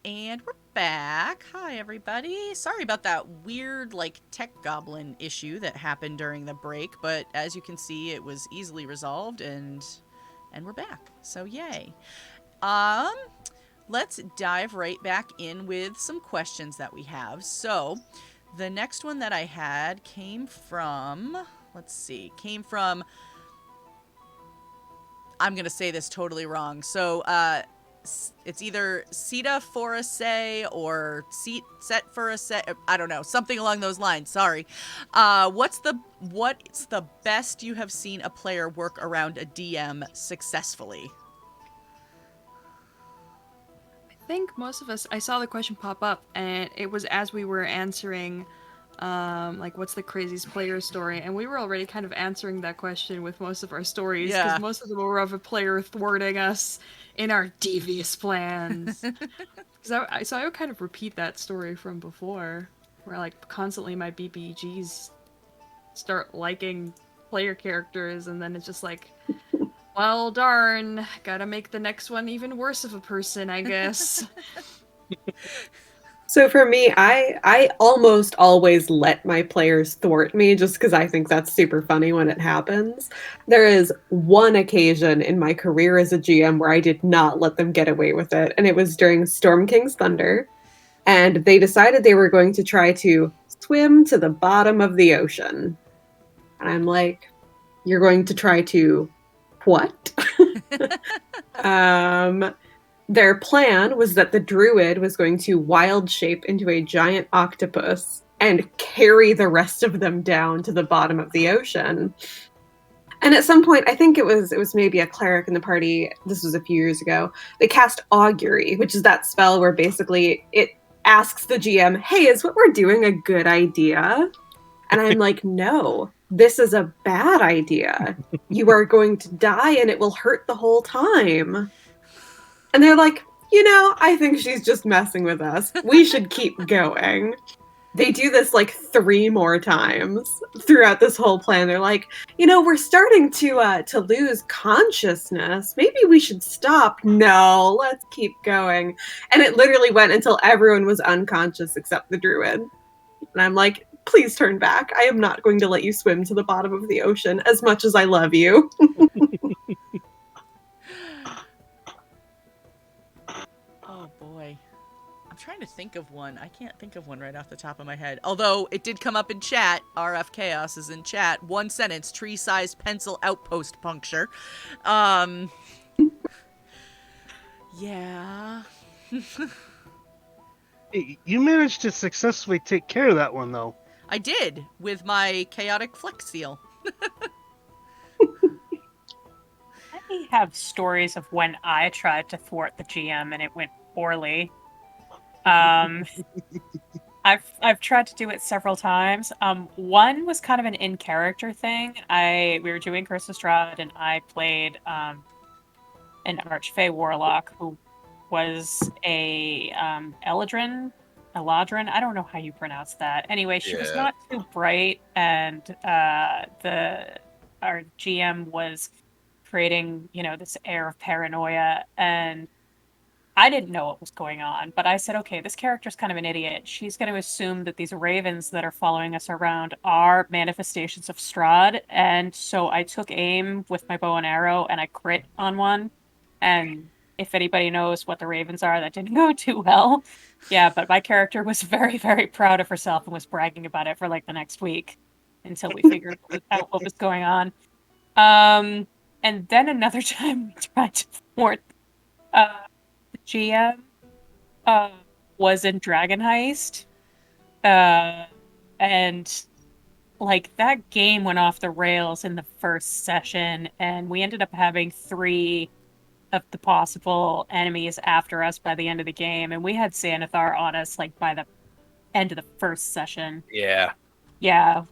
And we're back. Hi, everybody. Sorry about that weird, tech goblin issue that happened during the break, but as you can see, it was easily resolved, and we're back. So, yay. Let's dive right back in with some questions that we have. So, the next one that I had came from, I'm going to say this totally wrong. So, it's either Sita Forase or Set Forase. I don't know, something along those lines. Sorry. What's the best you have seen a player work around a DM successfully? I think most of us. I saw the question pop up, and it was as we were answering, what's the craziest player story? And we were already kind of answering that question with most of our stories, because most of them were of a player thwarting us in our devious plans. So I would kind of repeat that story from before, where constantly my BBGs start liking player characters, and then it's just like, well, darn, gotta make the next one even worse of a person, I guess. So for me, I almost always let my players thwart me just because I think that's super funny when it happens. There is one occasion in my career as a GM where I did not let them get away with it, and it was during Storm King's Thunder, and they decided they were going to try to swim to the bottom of the ocean. And I'm like, you're going to try to what? Their plan was that the druid was going to wild shape into a giant octopus and carry the rest of them down to the bottom of the ocean. And at some point, I think it was maybe a cleric in the party, this was a few years ago, they cast Augury, which is that spell where basically it asks the GM, hey, is what we're doing a good idea? And I'm like, no, this is a bad idea. You are going to die and it will hurt the whole time. And they're like, I think she's just messing with us. We should keep going. They do this 3 more times throughout this whole plan. They're like, we're starting to lose consciousness. Maybe we should stop. No, let's keep going. And it literally went until everyone was unconscious except the druid. And I'm like, please turn back. I am not going to let you swim to the bottom of the ocean as much as I love you. Oh boy. I'm trying to think of one. I can't think of one right off the top of my head. Although it did come up in chat. RF Chaos is in chat. One sentence, tree-sized pencil outpost puncture. Yeah. You managed to successfully take care of that one, though. I did, with my chaotic flex seal. I have stories of when I tried to thwart the GM and it went poorly. I've tried to do it several times. One was kind of an in character thing. We were doing Curse of Strahd, and I played an Archfey Warlock who was a Eladrin. I don't know how you pronounce that. Anyway, she was Yeah. not too bright, and our GM was creating, this air of paranoia, and I didn't know what was going on, but I said, okay, this character's kind of an idiot. She's going to assume that these ravens that are following us around are manifestations of Strahd. And so I took aim with my bow and arrow and I crit on one. And if anybody knows what the ravens are, that didn't go too well. Yeah, but my character was very, very proud of herself and was bragging about it for like the next week until we figured out what was going on. And then another time we tried to thwart GM was in Dragon Heist. And like that game went off the rails in the first session, and we ended up having 3 of the possible enemies after us by the end of the game, and we had Xanathar on us like by the end of the first session. Yeah. Yeah.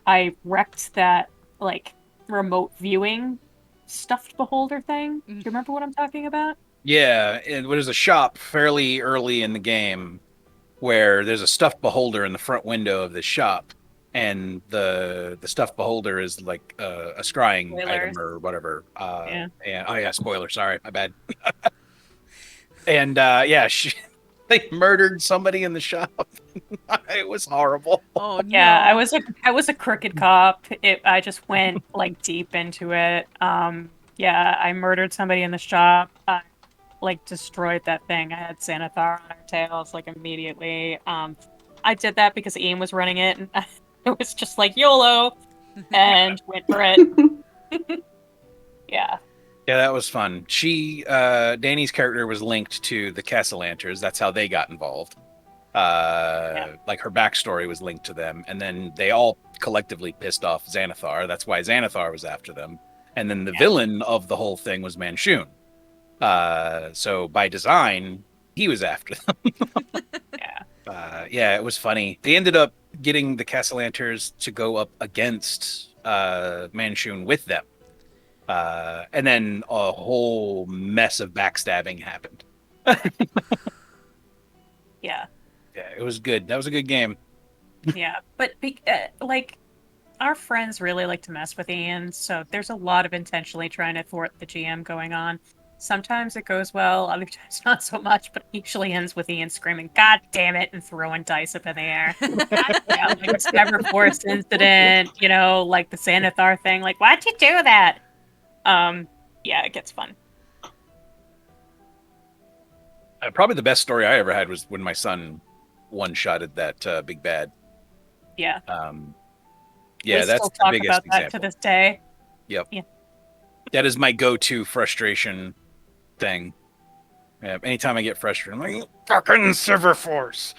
I wrecked that like remote viewing stuffed beholder thing. Do you remember what I'm talking about? Yeah, and there's a shop fairly early in the game where there's a stuffed beholder in the front window of the shop, and the stuffed beholder is like a scrying Spoilers. item or whatever. Yeah. And oh yeah, spoiler. Sorry, my bad. And yeah, they murdered somebody in the shop. It was horrible. Oh no. Yeah, I was a crooked cop. I just went like deep into it. Yeah, I murdered somebody in the shop. I like destroyed that thing. I had Xanathar on our tails like immediately. I did that because Ian was running it, and it was just like YOLO, and went for it. Yeah. Yeah, that was fun. Dani's character was linked to the Castellanters. That's how they got involved. Like her backstory was linked to them, and then they all collectively pissed off Xanathar. That's why Xanathar was after them. And then the villain of the whole thing was Manchun. So by design, he was after them. Yeah, it was funny. They ended up getting the Castellanters to go up against Manchun with them. And then a whole mess of backstabbing happened. Yeah. Yeah, it was good. That was a good game. Yeah, but like our friends really like to mess with Ian, so there's a lot of intentionally trying to thwart the GM going on. Sometimes it goes well, other times not so much, but it usually ends with Ian screaming, "God damn it," and throwing dice up in the air. Yeah, like the Sever Forest incident, like the Xanathar thing, like, why'd you do that? Yeah, it gets fun. Probably the best story I ever had was when my son one-shotted that big bad. Yeah. Yeah, we that's still the talk biggest about that example. to this day. Yep. Yeah. That is my go-to frustration thing. Yeah, anytime I get frustrated, I'm like, fucking Sever Force.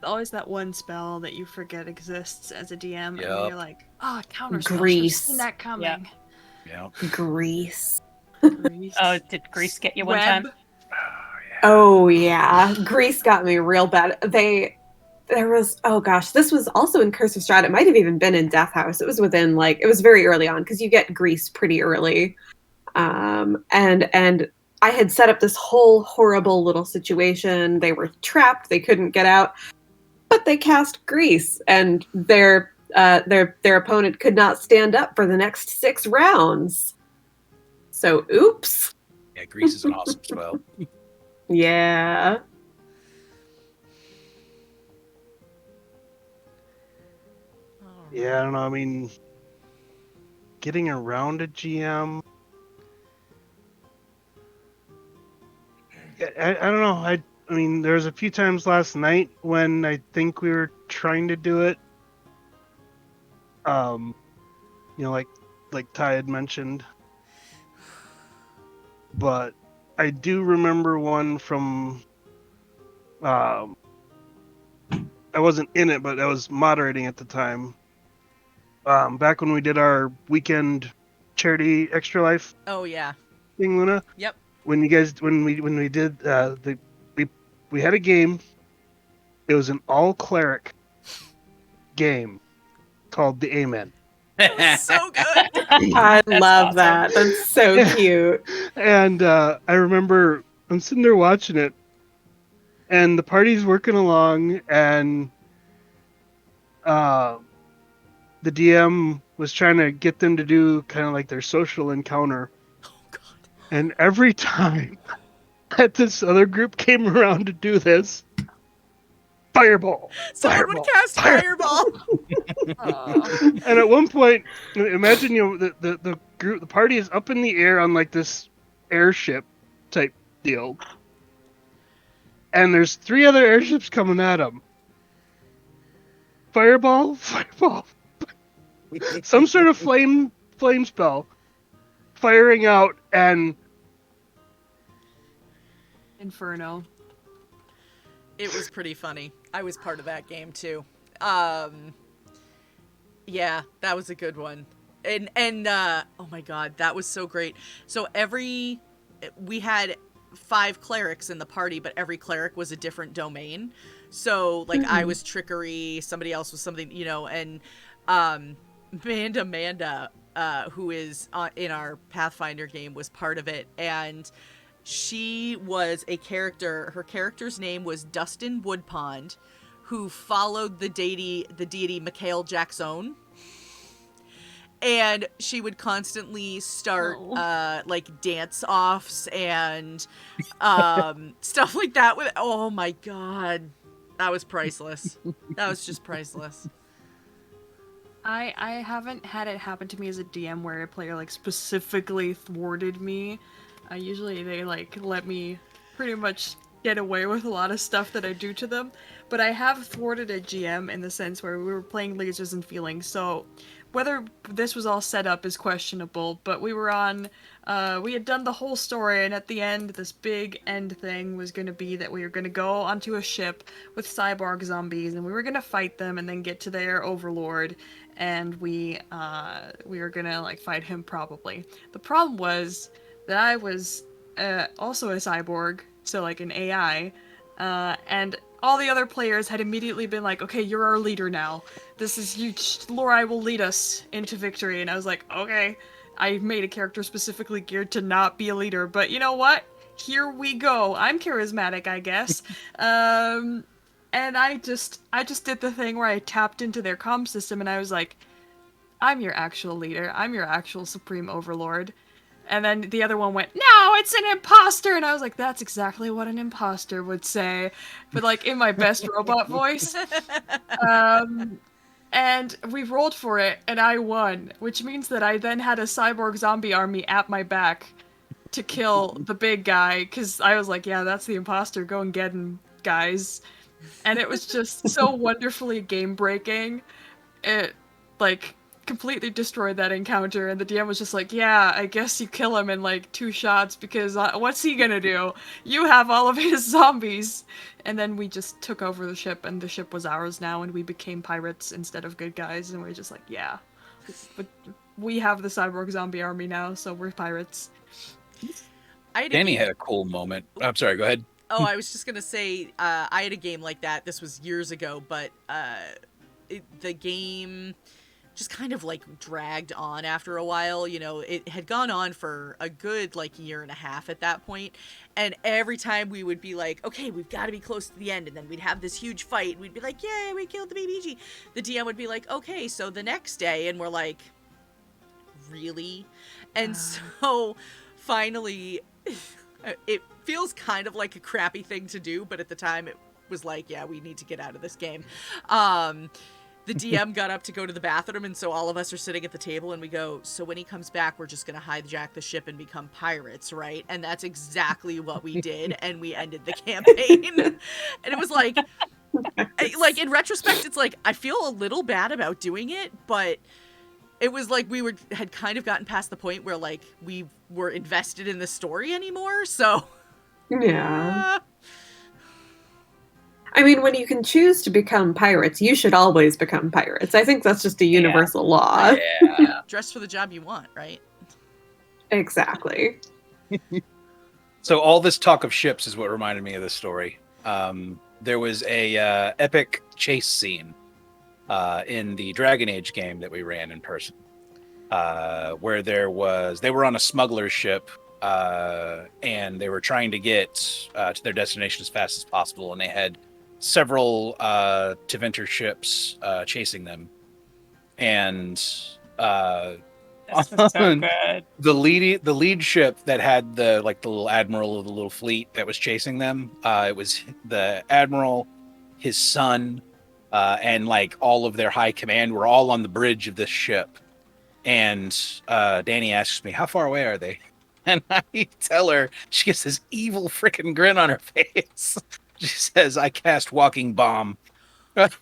Always that one spell that you forget exists as a DM, and Yep. you're like, oh, counter spell. Grease. Seen that coming. Yeah. Grease. Grease. Oh, did Grease get you one time? Oh yeah, Grease got me real bad. There was, oh gosh, this was also in Curse of Strahd. It might have even been in Death House. It was within it was very early on because you get Grease pretty early. And I had set up this whole horrible little situation. They were trapped. They couldn't get out, but they cast Grease, and their opponent could not stand up for the next 6 rounds. So, oops. Yeah, Grease is an awesome spell. Yeah. Yeah, I don't know. I mean, getting around a GM. I don't know. I mean, there was a few times last night when I think we were trying to do it. Like Ty had mentioned. But I do remember one from. I wasn't in it, but I was moderating at the time. Back when we did our weekend charity extra life Oh yeah. thing, Luna. Yep. When we did the we had a game. It was an all cleric game called the Amen. That was so good. I That's love awesome. that. That's so cute. And I remember I'm sitting there watching it, and the party's working along, and the DM was trying to get them to do kind of like their social encounter. Oh God. And every time that this other group came around to do this, fireball. Someone would cast fireball. Aw. And at one point, imagine the group, the party is up in the air on like this airship type deal, and there's 3 other airships coming at them. Fireball, some sort of flame spell firing out, and Inferno. It was pretty funny. I was part of that game too. Yeah, that was a good one. And oh my God, that was so great. So we had 5 clerics in the party, but every cleric was a different domain. So like I was trickery, somebody else was something, and Amanda, who is in our Pathfinder game, was part of it, and she was a character. Her character's name was Dustin Woodpond, who followed the deity Mikhail Jackson. And she would constantly start like dance offs and stuff like that with, oh my God, that was priceless. That was just priceless. I haven't had it happen to me as a DM where a player like specifically thwarted me. Usually they like let me pretty much get away with a lot of stuff that I do to them, but I have thwarted a GM in the sense where we were playing Lasers and Feelings, so whether this was all set up is questionable, but we were on, we had done the whole story, and at the end, this big end thing was going to be that we were going to go onto a ship with cyborg zombies, and we were going to fight them and then get to their overlord, and we were going to like fight him probably. The problem was that I was also a cyborg, so like an AI, and all the other players had immediately been like, okay, you're our leader now. This is you, Lorai will lead us into victory. And I was like, okay. I made a character specifically geared to not be a leader, but you know what? Here we go. I'm charismatic, I guess. And I just did the thing where I tapped into their comm system and I was like, I'm your actual leader. I'm your actual supreme overlord. And then the other one went, no, it's an imposter! And I was like, that's exactly what an imposter would say. But, like, in my best robot voice. And we rolled for it, and I won. Which means that I then had a cyborg zombie army at my back to kill the big guy. Because I was like, yeah, that's the imposter. Go and get him, guys. And it was just so wonderfully game-breaking. It, like, completely destroyed that encounter, and the DM was just like, yeah, I guess you kill him in like 2 shots because what's he gonna do? You have all of his zombies. And then we just took over the ship, and the ship was ours now, and we became pirates instead of good guys, and we're just like, yeah, but we have the cyborg zombie army now, so we're pirates. Dani had a cool moment. I'm sorry, go ahead. Oh, I was just gonna say, I had a game like that. This was years ago, but the game just kind of like dragged on after a while. It had gone on for a good like year and a half at that point, and every time we would be like, okay, we've got to be close to the end, and then we'd have this huge fight, and we'd be like, yay, we killed the BBG. The DM would be like, okay, so the next day, and we're like, really? And so finally it feels kind of like a crappy thing to do, but at the time it was like, yeah, we need to get out of this game. The DM got up to go to the bathroom, and so all of us are sitting at the table, and we go, so when he comes back, we're just going to hijack the ship and become pirates, right? And that's exactly what we did, and we ended the campaign. And it was like in retrospect, it's like, I feel a little bad about doing it, but it was like we had kind of gotten past the point where, like, we were invested in the story anymore, so... Yeah. I mean, when you can choose to become pirates, you should always become pirates. I think that's just a universal law. Yeah. Dress for the job you want, right? Exactly. So all this talk of ships is what reminded me of this story. there was a epic chase scene in the Dragon Age game that we ran in person, where they were on a smuggler ship, and they were trying to get to their destination as fast as possible, and they had several Tavern ships chasing them, and This was so good. the lead ship that had the little admiral of the little fleet that was chasing them, it was the admiral, his son, and like all of their high command were all on the bridge of this ship. And Dani asks me, how far away are they? And I tell her, she gets this evil freaking grin on her face. She says, I cast walking bomb. And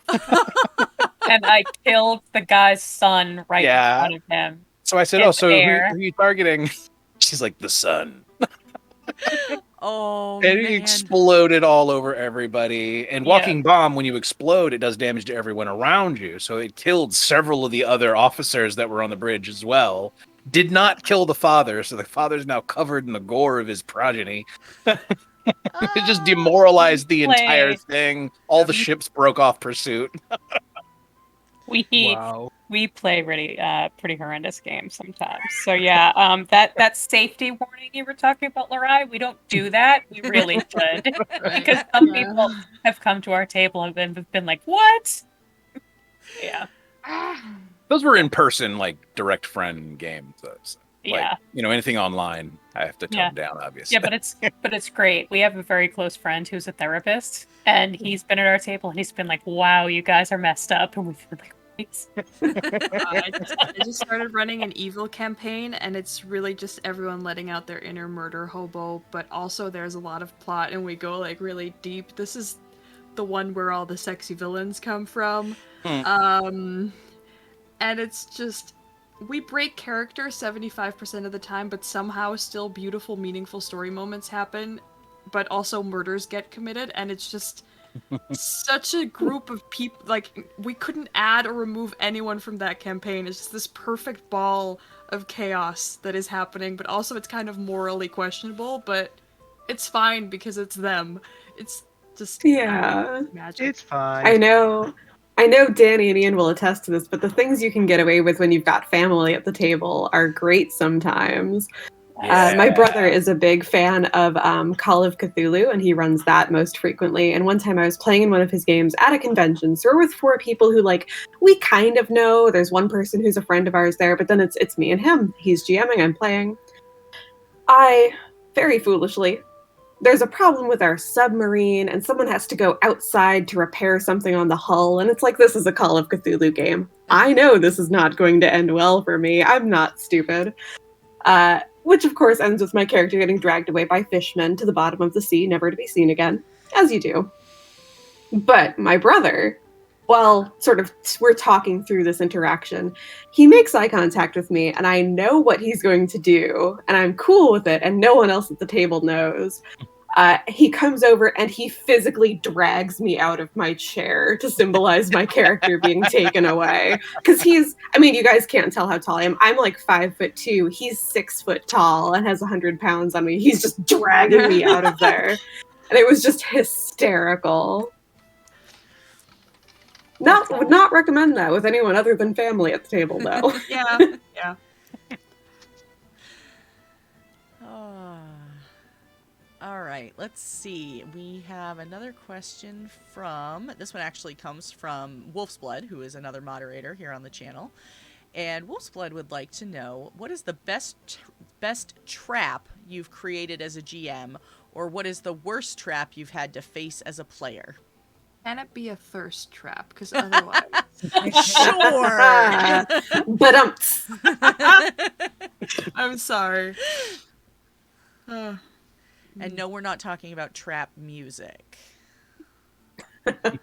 I killed the guy's son right in front of him. So I said, In oh, so who air. are you targeting? She's like, the sun. Oh, And man. it exploded all over everybody. And walking bomb, when you explode, it does damage to everyone around you. So it killed several of the other officers that were on the bridge as well. Did not kill the father, so the father's now covered in the gore of his progeny. It just demoralized the entire thing. All the ships broke off pursuit. Wow. We play pretty horrendous games sometimes. So yeah, that safety warning you were talking about, Larai, we don't do that. We really should. Because some people have come to our table and been like, what? Yeah. Those were in person, like direct friend games. So, Yeah. Anything online, I have to tone down, obviously. Yeah, but it's great. We have a very close friend who's a therapist, and he's been at our table and he's been like, "Wow, you guys are messed up," and we've been like, I just started running an evil campaign, and it's really just everyone letting out their inner murder hobo, but also there's a lot of plot, and we go like really deep. This is the one where all the sexy villains come from. And it's just, we break character 75% of the time, but somehow still beautiful, meaningful story moments happen, but also murders get committed, and it's just such a group of people. Like, we couldn't add or remove anyone from that campaign. It's just this perfect ball of chaos that is happening, but also it's kind of morally questionable, but it's fine because it's them. It's just magic. It's fine. I know Dani and Ian will attest to this, but the things you can get away with when you've got family at the table are great sometimes. My brother is a big fan of Call of Cthulhu, and he runs that most frequently. And one time I was playing in one of his games at a convention, so we're with 4 people who, like, we kind of know. There's one person who's a friend of ours there, but then it's me and him. He's GMing, I'm playing. I, very foolishly, there's a problem with our submarine, and someone has to go outside to repair something on the hull, and it's like, this is a Call of Cthulhu game. I know this is not going to end well for me. I'm not stupid. Which, of course, ends with my character getting dragged away by fishmen to the bottom of the sea, never to be seen again, as you do. But my brother, while we're talking through this interaction, he makes eye contact with me, and I know what he's going to do, and I'm cool with it, and no one else at the table knows. He comes over and he physically drags me out of my chair to symbolize my character being taken away. Because you guys can't tell how tall I am. I'm like 5'2". He's 6 foot tall and has 100 pounds on me. He's just dragging me out of there. And it was just hysterical. Would not recommend that with anyone other than family at the table, though. Yeah. All right, let's see. We have another question this one actually comes from Wolf's Blood, who is another moderator here on the channel. And Wolf's Blood would like to know, what is the best trap you've created as a GM, or what is the worst trap you've had to face as a player? Can it be a thirst trap? Because otherwise... Sure! But I'm sorry. And no, we're not talking about trap music. I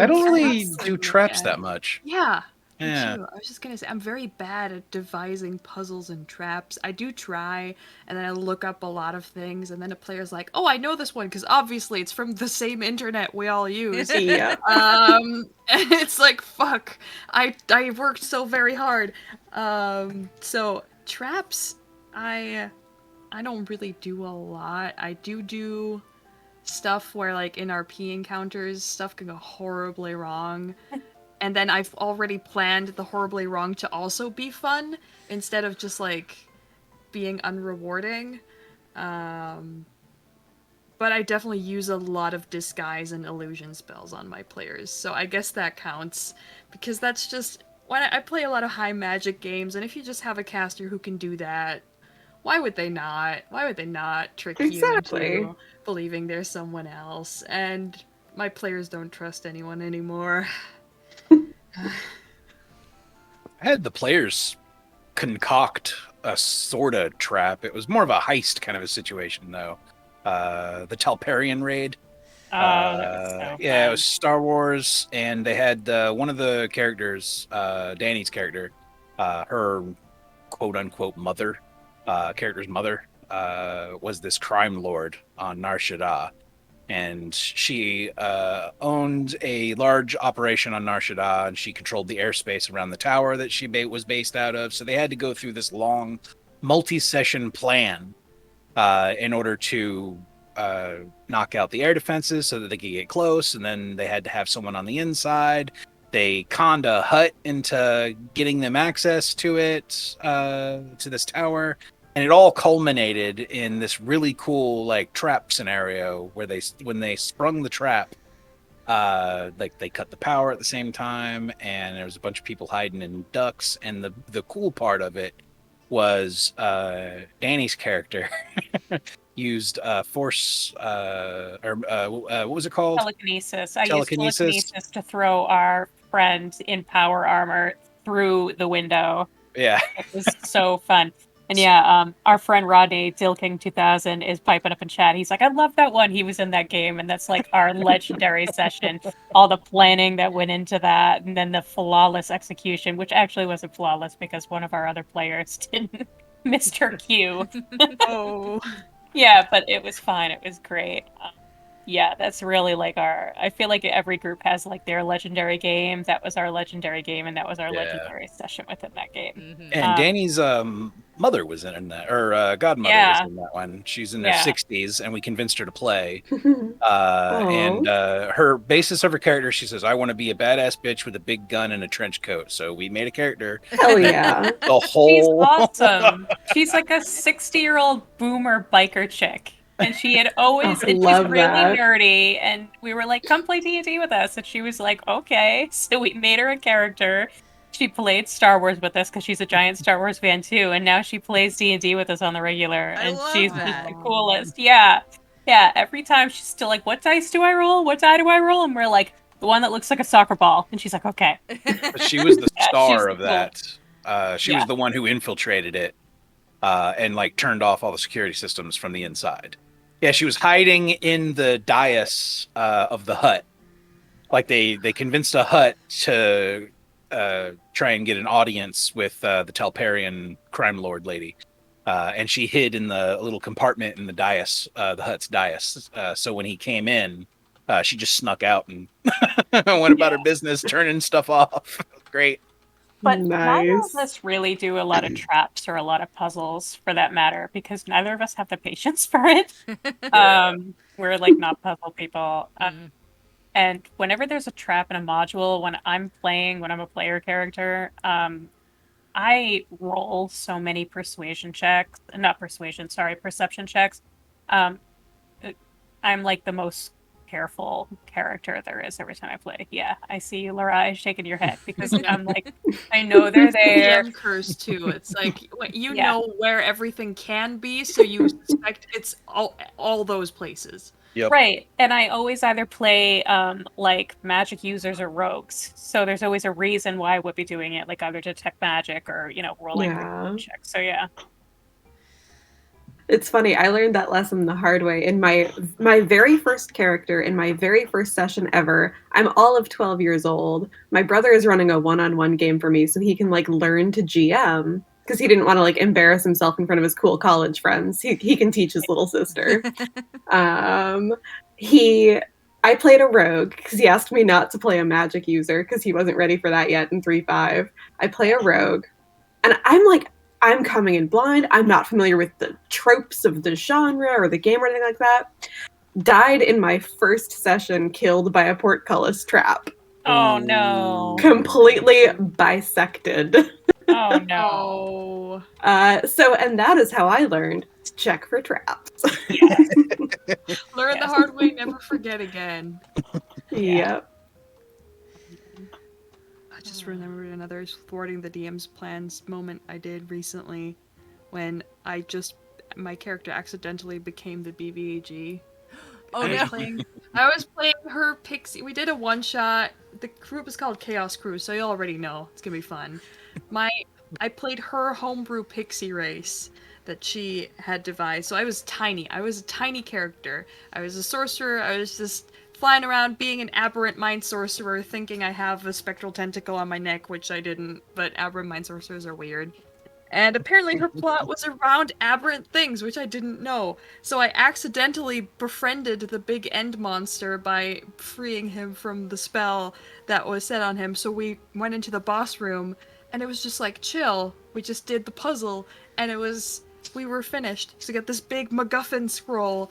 don't really do traps that much. Yeah. Yeah. I was just gonna say, I'm very bad at devising puzzles and traps. I do try, and then I look up a lot of things, and then a player's like, "Oh, I know this one because obviously it's from the same internet we all use." yeah. And it's like, fuck, I worked so very hard. So traps, I don't really do a lot. I do stuff where, like, in RP encounters, stuff can go horribly wrong. And then I've already planned the horribly wrong to also be fun, instead of just, like, being unrewarding. But I definitely use a lot of disguise and illusion spells on my players, so I guess that counts. Because that's just... When I play a lot of high magic games, and if you just have a caster who can do that, why would they not? Why would they not trick Exactly. you into believing there's someone else? And my players don't trust anyone anymore. I had the players concoct a sorta trap. It was more of a heist kind of a situation, though. The Talparian raid. Oh, that was so yeah, it fun. was Star Wars, and they had one of the characters, Dani's character, her quote unquote mother, character's mother, was this crime lord on Nar Shaddaa. And she owned a large operation on Nar Shaddaa, and she controlled the airspace around the tower that she was based out of. So they had to go through this long, multi-session plan in order to knock out the air defenses so that they could get close. And then they had to have someone on the inside. They conned a hut into getting them access to it, to this tower. And it all culminated in this really cool like trap scenario where when they sprung the trap, like they cut the power at the same time, and there was a bunch of people hiding in ducks. And the cool part of it was Dani's character used force what was it called? Telekinesis. I used Telekinesis. telekinesis to throw our friend in power armor through the window. Yeah. It was so fun. And yeah, our friend Rodney, DillKing2000, is piping up in chat. He's like, I love that one. He was in that game, and that's like our legendary session. All the planning that went into that, and then the flawless execution, which actually wasn't flawless because one of our other players didn't miss her cue. Oh. Yeah, but it was fine. It was great. Yeah, that's really like I feel like every group has like their legendary game. That was our legendary game, and that was our legendary session within that game. Mm-hmm. And Dani's mother was in that, or godmother was in that one. She's in her 60s, and we convinced her to play. And her basis of her character, she says, I want to be a badass bitch with a big gun and a trench coat. So we made a character. Hell yeah. The whole... She's awesome. She's like a 60-year-old boomer biker chick. And she had always, and she's really nerdy, and we were like, come play D&D with us. And she was like, okay. So we made her a character. She played Star Wars with us because she's a giant Star Wars fan too. And now she plays D&D with us on the regular. And she's the coolest. Yeah. Yeah. Every time she's still like, what dice do I roll? What die do I roll? And we're like, the one that looks like a soccer ball. And she's like, okay. But she was the star of that. She was the one who infiltrated it and like turned off all the security systems from the inside. Yeah, she was hiding in the dais of the hut. Like they convinced a hut to try and get an audience with the Talparian crime lord lady. And she hid in the little compartment in the dais, the hut's dais. So when he came in, she just snuck out and went about her business, turning stuff off. Great. But neither of us really do a lot of traps or a lot of puzzles, for that matter, because neither of us have the patience for it. We're like not puzzle people. And whenever there's a trap in a module, when I'm a player character, I roll so many perception checks. I'm like the most careful character there is every time I play. Yeah, I see you, Laura, shaking your head because I'm like, I know they're there. GM curse too. It's like you know where everything can be, so you suspect it's all those places. Yep. Right, and I always either play like magic users or rogues. So there's always a reason why I would be doing it, like either detect magic or rolling checks. So yeah. It's funny, I learned that lesson the hard way. In my very first character, in my very first session ever, I'm all of 12 years old. My brother is running a one-on-one game for me so he can like learn to GM because he didn't want to like embarrass himself in front of his cool college friends. He can teach his little sister. I played a rogue because he asked me not to play a magic user because he wasn't ready for that yet in 3.5. I play a rogue, and I'm coming in blind. I'm not familiar with the tropes of the genre or the game or anything like that. died in my first session, killed by a portcullis trap. Oh no. Completely bisected. Oh no. Oh. And that is how I learned to check for traps. Yes. Learn the Yes. hard way, never forget again. Yep. I just remembered another thwarting the DM's plans moment I did recently when my character accidentally became the BBAG. Oh I no. was playing her pixie. We did a one shot. The group is called Chaos Crew, so you already know it's gonna be fun. I played her homebrew pixie race that she had devised. So I was tiny. I was a tiny character. I was a sorcerer. I was just flying around being an aberrant mind sorcerer, thinking I have a spectral tentacle on my neck, which I didn't. But aberrant mind sorcerers are weird. And apparently her plot was around aberrant things, which I didn't know. So I accidentally befriended the big end monster by freeing him from the spell that was set on him. So we went into the boss room, and it was just like, chill. We just did the puzzle, and we were finished. So we got this big MacGuffin scroll,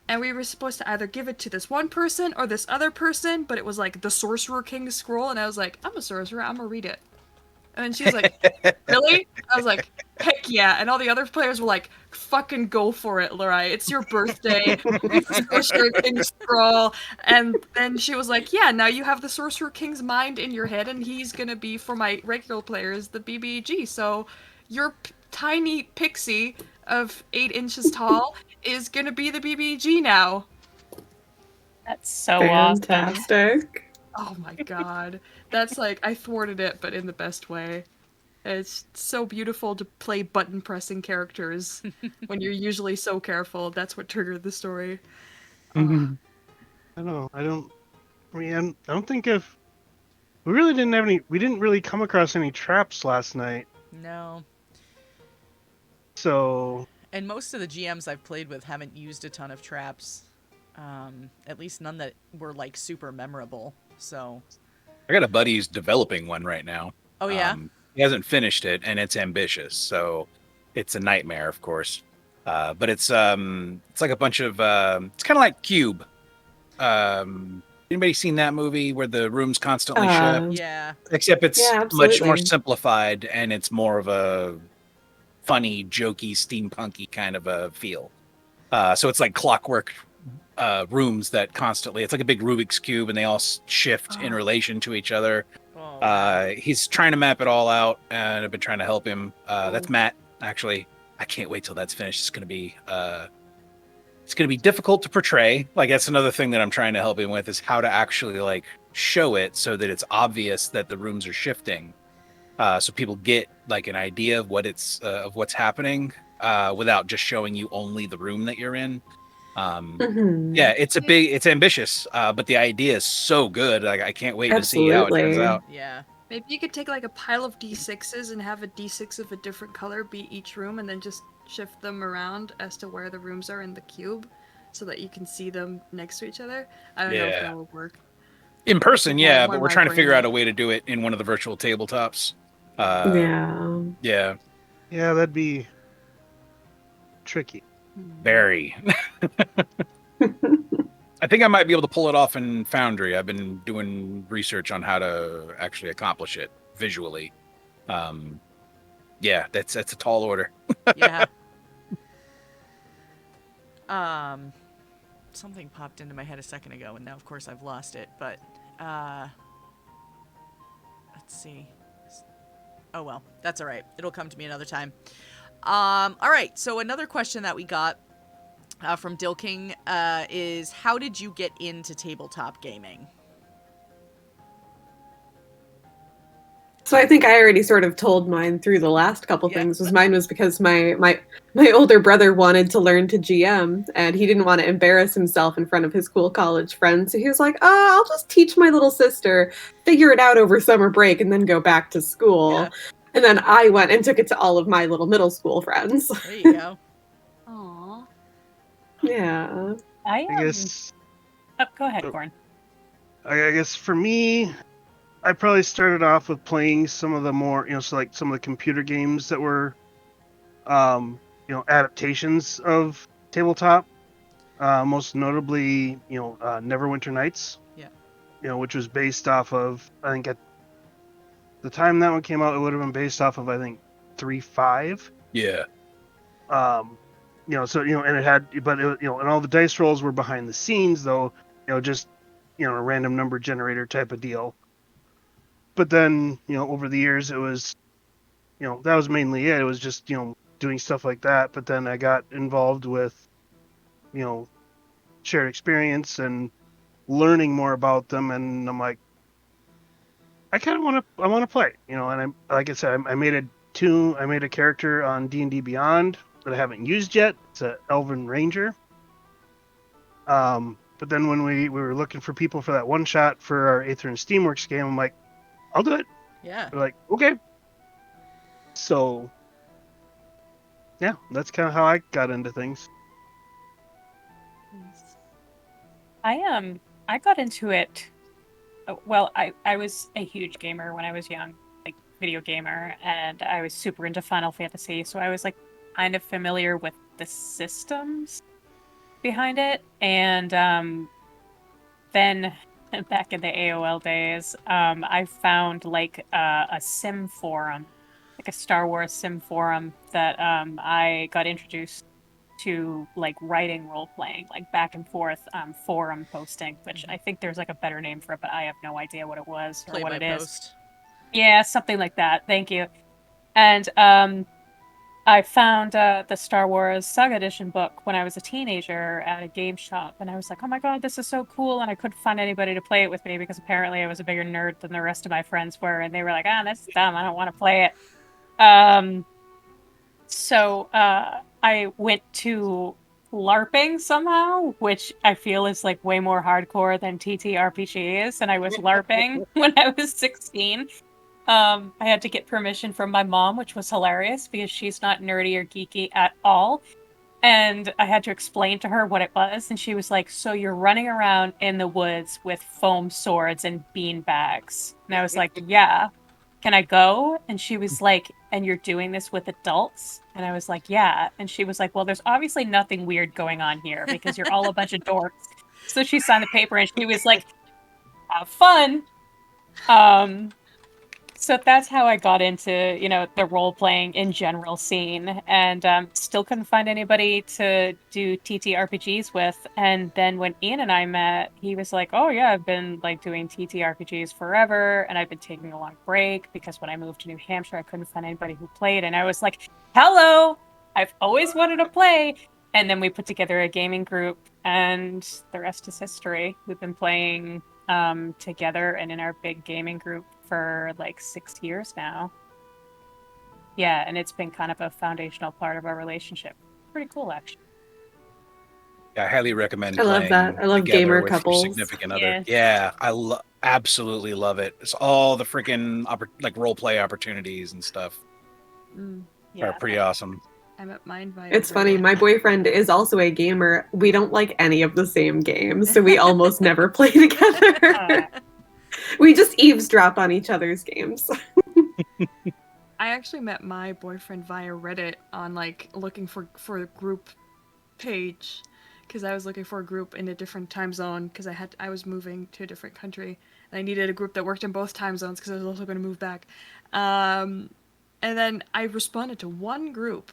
and we were supposed to either give it to this one person or this other person, but it was like the Sorcerer King scroll, and I was like, I'm a sorcerer, I'm gonna read it. And then she was like, really? I was like, heck yeah. And all the other players were like, fucking go for it, Lurai. It's your birthday. It's the Sorcerer King scroll. And then she was like, yeah, now you have the Sorcerer King's mind in your head, and he's gonna be, for my regular players, the BBG. So your tiny pixie of 8 inches tall is gonna be the BBG now. That's so awesome. Fantastic. Oh my god. That's like, I thwarted it, but in the best way. It's so beautiful to play button pressing characters when you're usually so careful. That's what triggered the story. I don't think if we really didn't have any. We didn't really come across any traps last night. No. So. And most of the GMs I've played with haven't used a ton of traps. At least none that were like super memorable. So. I got a buddy who's developing one right now. Oh yeah. He hasn't finished it, and it's ambitious, so it's a nightmare, of course. But it's like a bunch of it's kind of like Cube. Anybody seen that movie where the rooms constantly shift? Yeah. Except it's Yeah, much more absolutely. simplified, and it's more of a funny, jokey, steampunky kind of a feel. So it's like clockwork rooms that constantly. It's like a big Rubik's cube, and they all shift in relation to each other. Oh. He's trying to map it all out, and I've been trying to help him. That's Matt, actually. I can't wait till that's finished. It's gonna be difficult to portray. Like, that's another thing that I'm trying to help him with, is how to actually like show it so that it's obvious that the rooms are shifting, so people get like an idea of what's happening, without just showing you only the room that you're in. Yeah, it's ambitious, but the idea is so good. Like, I can't wait to see how it turns Absolutely. out. Yeah. Maybe you could take like a pile of D6s and have a D6 of a different color be each room, and then just shift them around as to where the rooms are in the cube, so that you can see them next to each other. I don't know if that would work. In person, More- yeah, more but we're my trying to figure brain. out a way to do it in one of the virtual tabletops. Yeah. Yeah, Yeah, that'd be tricky. very. I think I might be able to pull it off in Foundry. I've been doing research on how to actually accomplish it visually. Yeah, that's a tall order. Yeah. Something popped into my head a second ago, and now of course I've lost it, but let's see. Oh well, that's all right. It'll come to me another time. All right, so another question that we got from Dill King is, how did you get into tabletop gaming? So I think I already sort of told mine through the last couple Yeah. things. Mine was because my older brother wanted to learn to GM, and he didn't want to embarrass himself in front of his cool college friends. So he was like, I'll just teach my little sister, figure it out over summer break, and then go back to school. Yeah. And then I went and took it to all of my little middle school friends. There you go. Aww. Yeah. I I guess. Oh, go ahead, Korran. I guess for me, I probably started off with playing some of the more, so like some of the computer games that were, adaptations of tabletop. Most notably, Neverwinter Nights. Yeah. Which was based off of, I think at the time that one came out, it would have been based off of, I think, 3.5. Yeah. So and it had, but it, and all the dice rolls were behind the scenes, though, just a random number generator type of deal. But then, over the years, it was, that was mainly it. It was just, doing stuff like that. But then I got involved with, shared experience and learning more about them, and I'm like, I kind of want to play, and I, like I said, I made a character on D&D Beyond that I haven't used yet. It's a Elven Ranger. But then when we were looking for people for that one shot for our Aether and Steamworks game, I'm like, I'll do it. Yeah. They're like, okay. So, yeah, that's kind of how I got into things. I got into it. Well, I was a huge gamer when I was young, like video gamer, and I was super into Final Fantasy, so I was like kind of familiar with the systems behind it. And then back in the AOL days, I found like a sim forum, like a Star Wars sim forum that I got introduced to, like writing role playing, like back and forth forum posting, which I think there's like a better name for it, but I have no idea what it was or Play what by it is. post. Yeah, something like that. Thank you. And I found the Star Wars Saga Edition book when I was a teenager at a game shop, and I was like, oh my god, this is so cool, and I couldn't find anybody to play it with me because apparently I was a bigger nerd than the rest of my friends were, and they were like, ah, that's dumb, I don't want to play it. So I went to LARPing somehow, which I feel is like way more hardcore than TTRPGs, and I was LARPing when I was 16. I had to get permission from my mom, which was hilarious because she's not nerdy or geeky at all. And I had to explain to her what it was, and she was like, "So you're running around in the woods with foam swords and bean bags?" And I was like, "Yeah. Can I go?" And she was like, "And you're doing this with adults?" And I was like, "Yeah." And she was like, "Well, there's obviously nothing weird going on here because you're all a bunch of dorks." So she signed the paper, and she was like, "Have fun." Um, so that's how I got into, the role playing in general scene, and still couldn't find anybody to do TTRPGs with. And then when Ian and I met, he was like, "Oh yeah, I've been like doing TTRPGs forever, and I've been taking a long break because when I moved to New Hampshire, I couldn't find anybody who played." And I was like, "Hello, I've always wanted to play." And then we put together a gaming group, and the rest is history. We've been playing together and in our big gaming group for like 6 years now. Yeah, and it's been kind of a foundational part of our relationship. Pretty cool, actually. I highly recommend I love playing that. I love together gamer with couples. your significant other. Yeah. Yeah, I absolutely love it. It's all the freaking like role play opportunities and stuff Yeah, are pretty awesome. I met mine via It's funny. Reddit. My boyfriend is also a gamer. We don't like any of the same games, so we almost never play together. We just eavesdrop on each other's games. I actually met my boyfriend via Reddit on like looking for a group page because I was looking for a group in a different time zone because I was moving to a different country and I needed a group that worked in both time zones because I was also going to move back. And then I responded to one group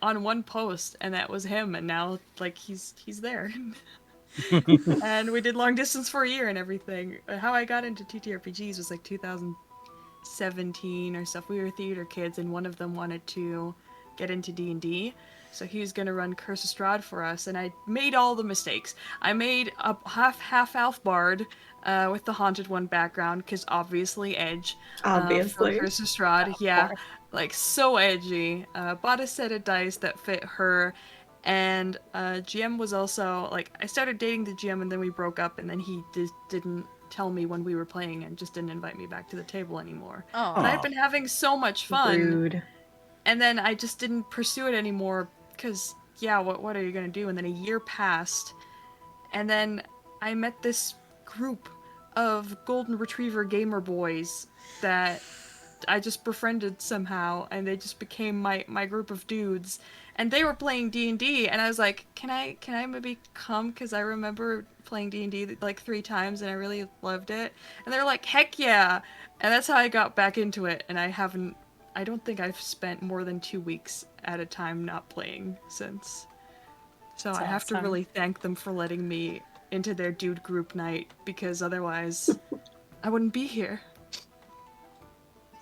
on one post, and that was him. And now like he's there. And we did long distance for a year and everything. How I got into TTRPGs was like 2017 or stuff. We were theater kids, and one of them wanted to get into D&D. So he was gonna run Curse of Strahd for us, and I made all the mistakes. I made a half elf bard with the Haunted One background, because obviously edge. Obviously. For Curse of Strahd, yeah, like so edgy. Bought a set of dice that fit her, and GM was also like, I started dating the GM, and then we broke up, and then he didn't tell me when we were playing and just didn't invite me back to the table anymore. Oh. But I'd been having so much fun. Rude. And then I just didn't pursue it anymore because, yeah, what are you going to do? And then a year passed, and then I met this group of golden retriever gamer boys that I just befriended somehow, and they just became my group of dudes. And they were playing D&D, and I was like, can I maybe come? Because I remember playing D&D like 3 times, and I really loved it. And they're like, heck yeah! And that's how I got back into it, and I don't think I've spent more than 2 weeks at a time not playing since. So That's I have to awesome. really thank them for letting me into their dude group night, because otherwise I wouldn't be here.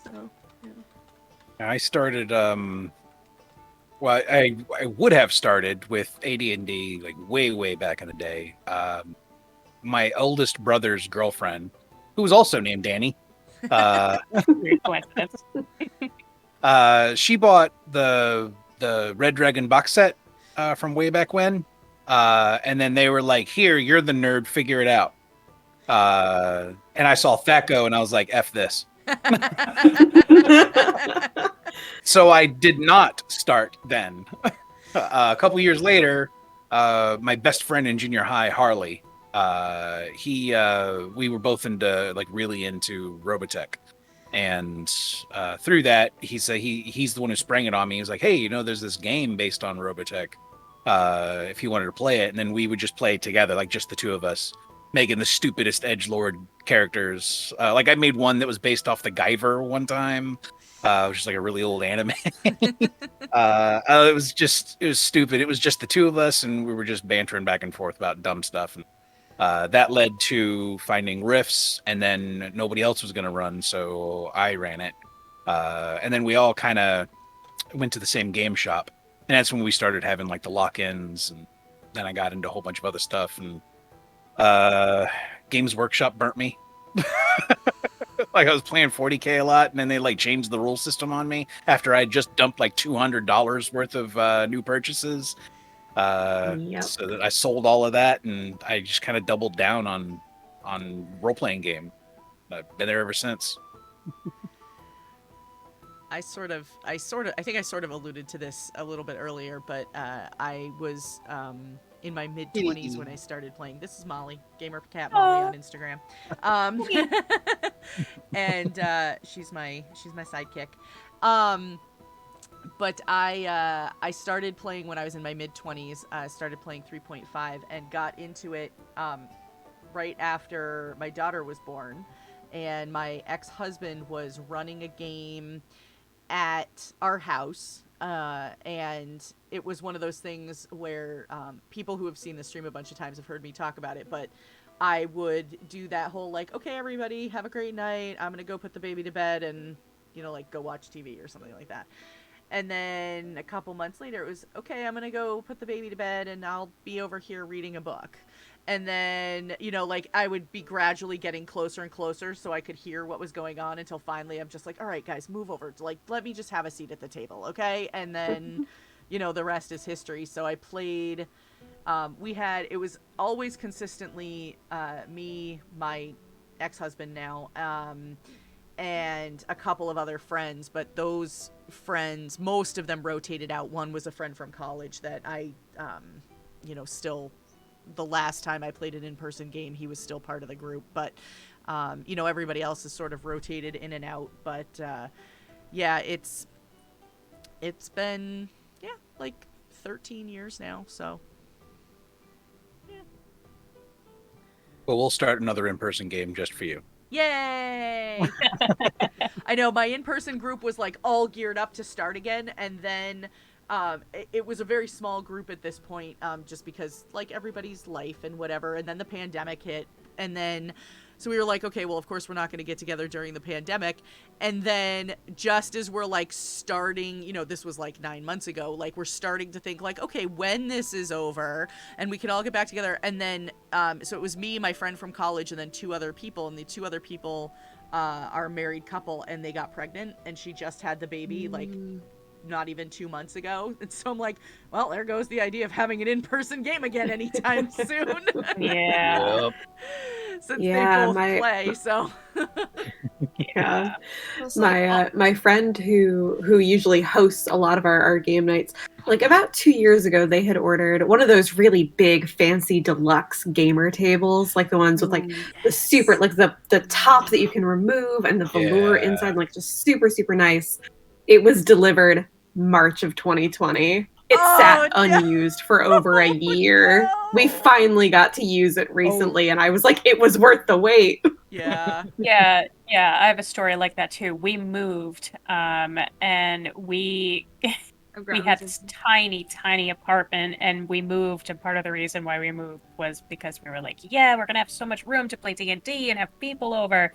So, yeah. I started. Well, I would have started with AD&D like way back in the day. My oldest brother's girlfriend, who was also named Dani, Weird coincidence. she bought the Red Dragon box set from way back when, and then they were like, "Here, you're the nerd, figure it out." And I saw Thaco, and I was like, "F this." So I did not start then. A couple years later, my best friend in junior high, Harley, we were both really into Robotech, and through that, he's the one who sprang it on me. He was like, "Hey, there's this game based on Robotech. If you wanted to play it," and then we would just play it together, like just the two of us, making the stupidest edgelord characters. Like I made one that was based off the Guyver one time. Which is like a really old anime. It was stupid. It was just the two of us, and we were just bantering back and forth about dumb stuff. And that led to finding Rifts, and then nobody else was going to run, so I ran it. And then we all kind of went to the same game shop, and that's when we started having like the lock-ins, and then I got into a whole bunch of other stuff, and Games Workshop burnt me. Like I was playing 40K a lot, and then they like changed the rule system on me after I just dumped like $200 worth of new purchases. Yep. So that I sold all of that, and I just kind of doubled down on role playing game. I've been there ever since. I think I sort of alluded to this a little bit earlier, but I was in my mid-20s when I started playing. This is Molly, Gamer Cat Molly on Instagram. And she's my sidekick. But I started playing when I was in my mid-20s. I started playing 3.5 and got into it right after my daughter was born. And my ex-husband was running a game at our house, and it was one of those things where people who have seen the stream a bunch of times have heard me talk about it, but I would do that whole like, okay, everybody have a great night, I'm gonna go put the baby to bed and like go watch TV or something like that. And then a couple months later it was, okay, I'm gonna go put the baby to bed and I'll be over here reading a book. And then, like I would be gradually getting closer and closer so I could hear what was going on until finally I'm just like, all right, guys, move over. Like, let me just have a seat at the table, okay? And then, the rest is history. So I played, it was always consistently me, my ex-husband now, and a couple of other friends, but those friends, most of them rotated out. One was a friend from college that I, still... The last time I played an in-person game, he was still part of the group, but everybody else is sort of rotated in and out. But yeah, it's been like 13 years now, so yeah. Well, we'll start another in-person game just for you. Yay! I know my in-person group was like all geared up to start again, and then it was a very small group at this point, just because like everybody's life and whatever, and then the pandemic hit, and then so we were like, okay, well, of course we're not going to get together during the pandemic. And then just as we're like starting, this was like 9 months ago, like we're starting to think like, okay, when this is over and we can all get back together. And then so it was me, my friend from college, and then 2 other people, and the 2 other people are a married couple, and they got pregnant, and she just had the baby like not even 2 months ago. And so I'm like, well, there goes the idea of having an in-person game again anytime soon. Yeah. Yep. Since they both play, so yeah. My friend who usually hosts a lot of our game nights, like about 2 years ago, they had ordered one of those really big, fancy deluxe gamer tables, like the ones with like the super, Yes. like the top that you can remove and the velour Yeah. inside, like just super, super nice. It was delivered March of 2020. It sat Oh, no. unused for over a year. We No. finally got to use it recently, and I was like, it was worth the wait. Yeah. Yeah, yeah, I have a story like that too. We moved, and we had this tiny apartment, and we moved, and part of the reason why we moved was because we were like, yeah, we're gonna have so much room to play D&D and have people over.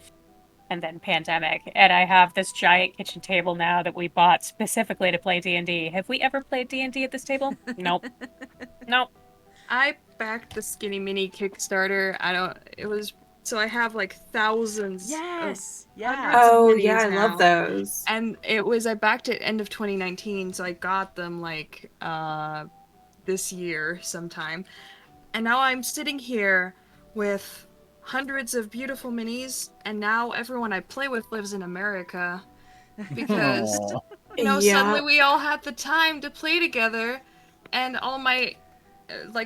And then pandemic, and I have this giant kitchen table now that we bought specifically to play D&D. Have we ever played D&D at this table? Nope. Nope. I backed the Skinny Mini Kickstarter. So I have like thousands. Yes. Hundreds Yeah. of Oh, minis yeah, I now. love those. And I backed it end of 2019, so I got them like this year sometime. And now I'm sitting here with hundreds of beautiful minis, and now everyone I play with lives in America because Aw. suddenly Yeah. we all had the time to play together, and all my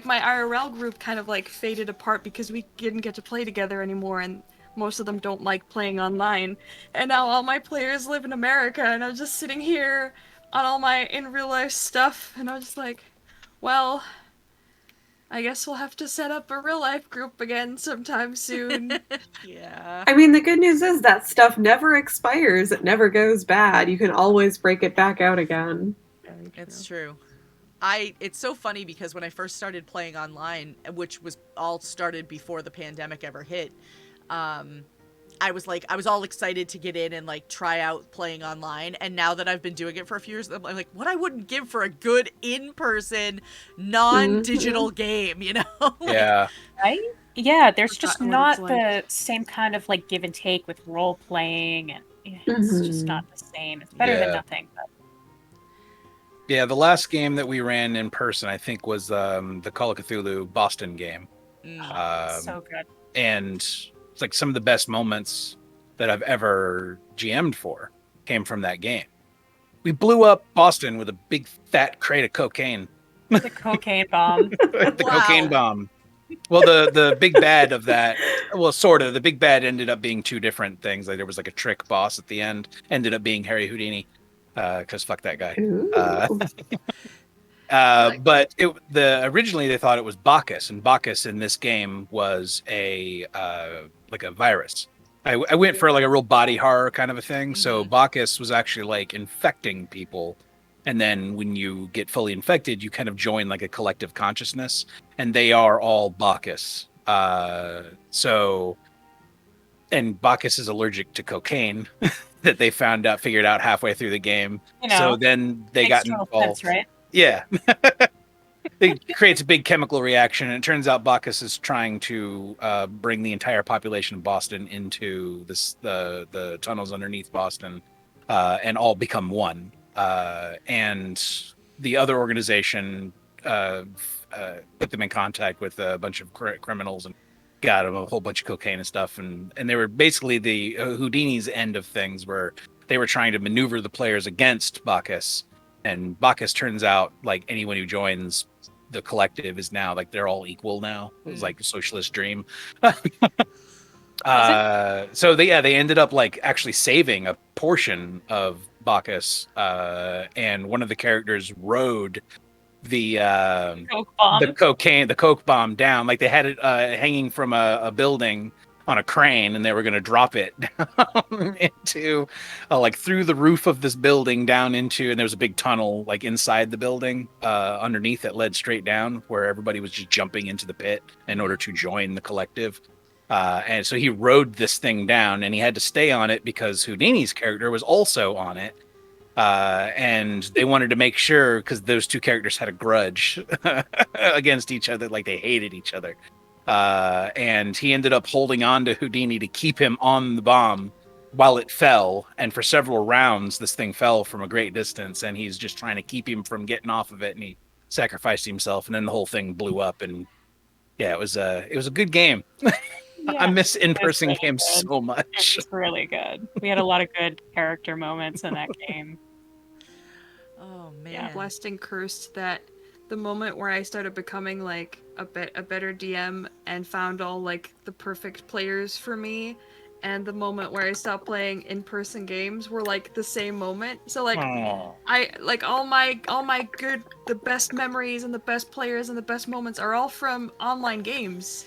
my IRL group kind of like faded apart because we didn't get to play together anymore, and most of them don't like playing online. And now all my players live in America, and I'm just sitting here on all my in real life stuff, and I'm just like, well, I guess we'll have to set up a real life group again sometime soon. Yeah. I mean, the good news is that stuff never expires. It never goes bad. You can always break it back out again. It's true. It's so funny because when I first started playing online, which was all started before the pandemic ever hit, I was all excited to get in and like try out playing online. And now that I've been doing it for a few years, I'm like, what I wouldn't give for a good in-person, non-digital game, you know? Like, Yeah. Right? Yeah, there's just Forgotten what it's not like. the same kind of like give and take with role playing, and Mm-hmm. it's just not the same. It's better than Yeah. nothing. But Yeah, the last game that we ran in person, I think, was the Call of Cthulhu Boston game. so good. And it's like some of the best moments that I've ever GM'd for came from that game. We blew up Boston with a big fat crate of cocaine. The cocaine bomb. The Wow. cocaine bomb. Well, the big bad of that, well, sort of. The big bad ended up being two different things. Like there was like a trick boss at the end, ended up being Harry Houdini, because fuck that guy. Ooh. But originally they thought it was Bacchus, and Bacchus in this game was a like a virus. I went for like a real body horror kind of a thing. So Bacchus was actually like infecting people, and then when you get fully infected, you kind of join like a collective consciousness, and they are all Bacchus. And Bacchus is allergic to cocaine that they figured out halfway through the game. You know, So then they makes got total involved. sense, right? Yeah. It creates a big chemical reaction, and it turns out Bacchus is trying to bring the entire population of Boston into the tunnels underneath Boston, and all become one. And the other organization put them in contact with a bunch of criminals and got them a whole bunch of cocaine and stuff. And they were basically the Houdini's end of things, where they were trying to maneuver the players against Bacchus. And Bacchus turns out, like, anyone who joins the collective is now like they're all equal now. It was like a socialist dream. So they ended up like actually saving a portion of Bacchus, and one of the characters rode the coke bomb down. Like they had it hanging from a building on a crane, and they were going to drop it down into like through the roof of this building down into, and there was a big tunnel like inside the building underneath that led straight down, where everybody was just jumping into the pit in order to join the collective. And so he rode this thing down, and he had to stay on it because Houdini's character was also on it. And they wanted to make sure, because those two characters had a grudge against each other, like they hated each other. And he ended up holding on to Houdini to keep him on the bomb while it fell. And for several rounds, this thing fell from a great distance, and he's just trying to keep him from getting off of it. And he sacrificed himself, and then the whole thing blew up. And yeah, it was a good game. Yeah, I miss in-person really games good. so much. It's really good. We had a lot of good character moments in that game. Oh Yeah. man. Blessed and cursed that the moment where I started becoming like a better DM and found all like the perfect players for me, and the moment where I stopped playing in-person games were like the same moment. So like Aw. I like all my good, the best memories and the best players and the best moments are all from online games.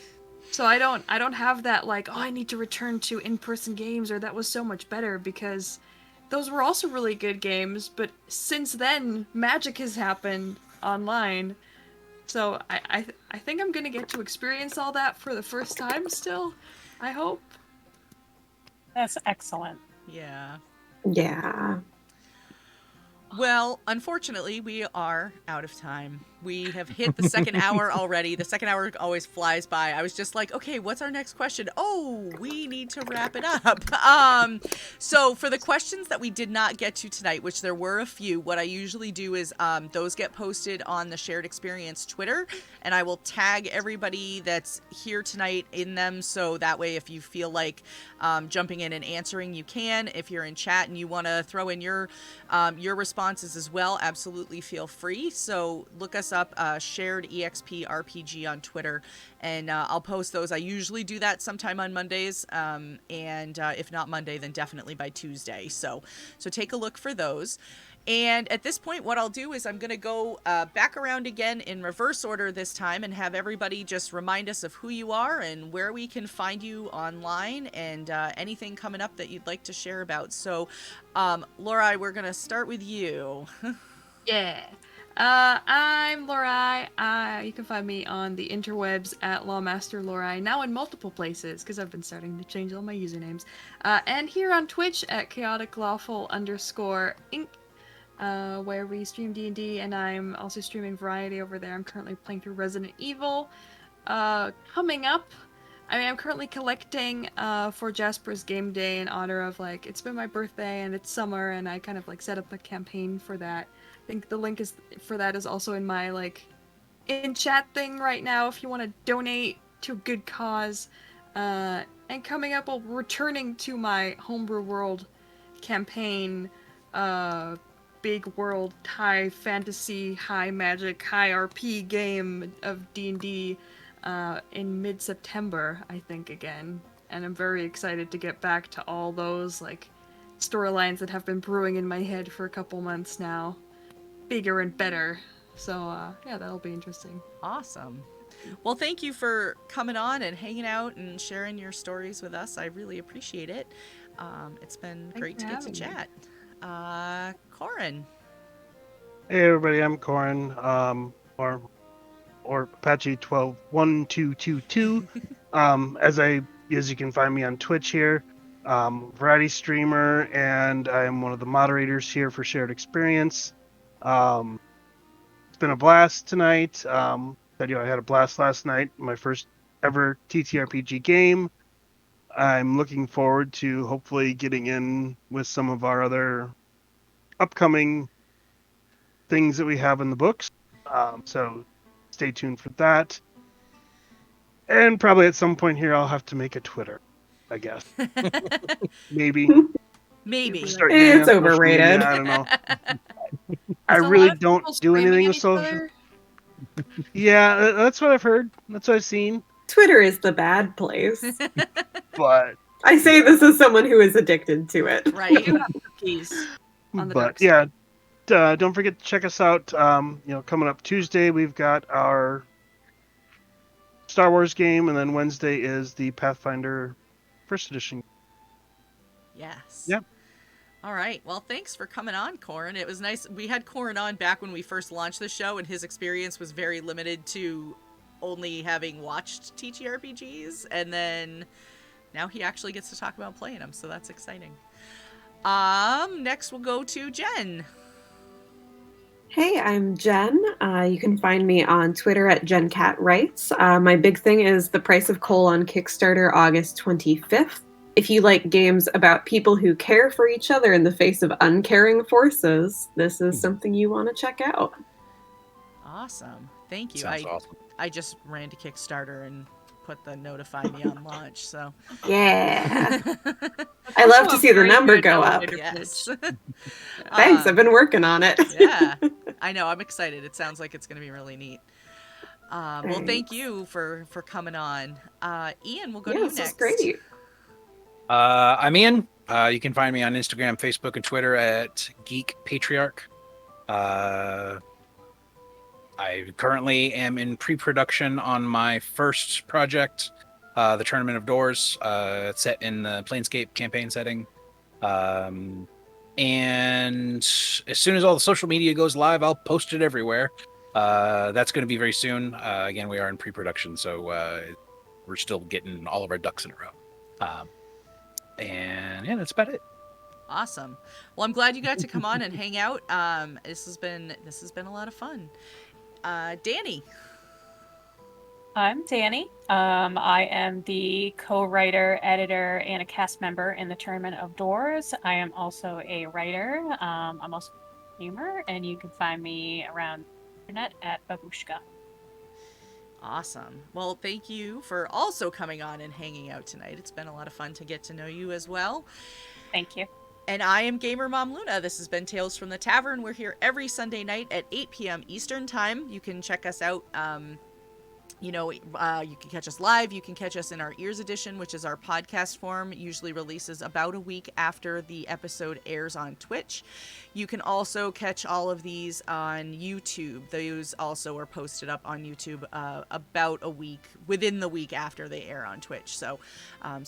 So I don't have that like, oh, I need to return to in-person games, or that was so much better, because those were also really good games, but since then magic has happened online. So I think I'm gonna get to experience all that for the first time still. I hope. That's excellent. Yeah. Yeah. Well, unfortunately, we are out of time. We have hit the second hour already. The second hour always flies by. I was just like, okay, what's our next question? Oh, we need to wrap it up. So for the questions that we did not get to tonight, which there were a few, what I usually do is those get posted on the Shared Experience Twitter, and I will tag everybody that's here tonight in them. So that way, if you feel like jumping in and answering, you can. If you're in chat and you want to throw in your responses as well, absolutely feel free. So look us up, Shared EXP RPG on Twitter, and I'll post those. I usually do that sometime on Mondays, and if not Monday, then definitely by Tuesday. So take a look for those. And at this point, what I'll do is I'm going to go back around again in reverse order this time and have everybody just remind us of who you are and where we can find you online, and anything coming up that you'd like to share about. So, Laura, we're going to start with you. Yeah. I'm Lorai. You can find me on the interwebs at Lawmaster Lorai, now in multiple places, because I've been starting to change all my usernames. And here on Twitch at chaoticlawful_inc, where we stream D&D, and I'm also streaming Variety over there. I'm currently playing through Resident Evil. Coming up, I mean, I'm currently collecting for Jasper's Game Day in honor of, like, it's been my birthday and it's summer, and I kind of, like, set up a campaign for that. I think the link for that is also in my, like, in chat thing right now if you want to donate to a good cause. And coming up, I'll returning to my Homebrew World campaign, big world, high fantasy, high magic, high RP game of D&D in mid-September, I think, again. And I'm very excited to get back to all those, like, storylines that have been brewing in my head for a couple months now. Bigger and better. So, yeah, that'll be interesting. Awesome. Well, thank you for coming on and hanging out and sharing your stories with us. I really appreciate it. It's been great to get to chat. Korran. Hey everybody, I'm Korran, or Apache 121222. As you can find me on Twitch here, variety streamer, and I'm one of the moderators here for Shared Experience. It's been a blast tonight. I had a blast last night, my first ever TTRPG game. I'm looking forward to hopefully getting in with some of our other upcoming things that we have in the books. So stay tuned for that. And probably at some point here, I'll have to make a Twitter, I guess. Maybe. Maybe. Start getting It's on social overrated. media, I don't know. I There's a really lot of don't people do anything screaming with at each social. other. Yeah, that's what I've heard. That's what I've seen. Twitter is the bad place. But I say this as someone who is addicted to it. Right. Cookies on the dark yeah, side. don't forget to check us out. Coming up Tuesday, we've got our Star Wars game, and then Wednesday is the Pathfinder First Edition. Yes. Yep. All right. Well, thanks for coming on, Korran. It was nice. We had Korran on back when we first launched the show, and his experience was very limited to only having watched TTRPGs, and then now he actually gets to talk about playing them, so that's exciting. Next we'll go to Jen. Hey, I'm Jen. You can find me on Twitter at JenCatWrites. My big thing is The Price of Coal on Kickstarter, August 25th. If you like games about people who care for each other in the face of uncaring forces, this is something you want to check out. Awesome. Thank you. Sounds awesome. I just ran to Kickstarter and put the notify me on launch. So Yeah. That's I love also to a see the very number good go up. elevator yes. pitch. Thanks, I've been working on it. Yeah, I know. I'm excited. It sounds like it's going to be really neat. Well, thank Thanks. you for coming on. Ian, we'll go to Yeah, you this was next. great. I'm Ian. You can find me on Instagram, Facebook, and Twitter at Geek Patriarch. I currently am in pre-production on my first project, the Tournament of Doors, set in the Planescape campaign setting. And as soon as all the social media goes live, I'll post it everywhere. That's going to be very soon. Again, we are in pre-production, so we're still getting all of our ducks in a row. And yeah, that's about it. Awesome. Well, I'm glad you got to come on and hang out. This has been a lot of fun. Dani. I'm Dani. I am the co-writer, editor, and a cast member in the Tournament of Doors. I am also a writer. I'm also a gamer, and you can find me around the internet at Babushka. Awesome. Well, thank you for also coming on and hanging out tonight. It's been a lot of fun to get to know you as well. Thank you. And I am Gamer Mom Luna. This has been Tales from the Tavern. We're here every Sunday night at 8 p.m. Eastern Time. You can check us out. You can catch us live. You can catch us in our Ears edition, which is our podcast form. Usually releases about a week after the episode airs on Twitch. You can also catch all of these on YouTube. Those also are posted up on YouTube about a week, within the week after they air on Twitch. So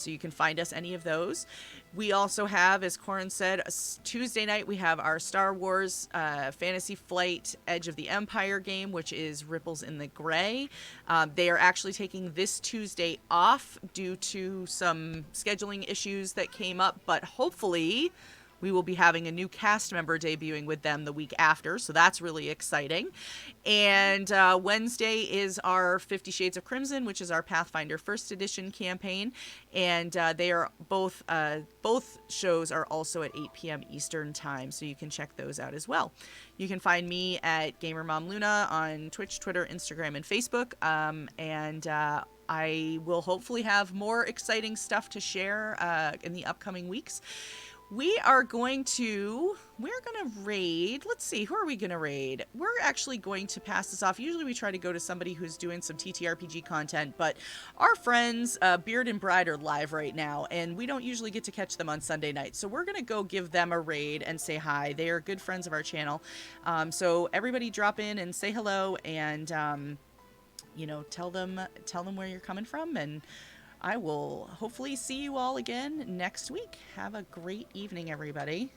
you can find us any of those. We also have, as Korran said, Tuesday night we have our Star Wars Fantasy Flight Edge of the Empire game, which is Ripples in the Gray. They are actually taking this Tuesday off due to some scheduling issues that came up, but hopefully we will be having a new cast member debuting with them the week after, so that's really exciting. And Wednesday is our 50 Shades of Crimson, which is our Pathfinder First Edition campaign, and they are both shows are also at 8 p.m. Eastern Time, so you can check those out as well. You can find me at Gamer Mom Luna on Twitch, Twitter, Instagram, and Facebook, and I will hopefully have more exciting stuff to share in the upcoming weeks. We're going to raid. Let's see, who are we going to raid? We're actually going to pass this off. Usually we try to go to somebody who's doing some TTRPG content, but our friends, Beard and Bride, are live right now, and we don't usually get to catch them on Sunday night. So we're going to go give them a raid and say hi. They are good friends of our channel. So everybody drop in and say hello, and, tell them where you're coming from, and I will hopefully see you all again next week. Have a great evening, everybody.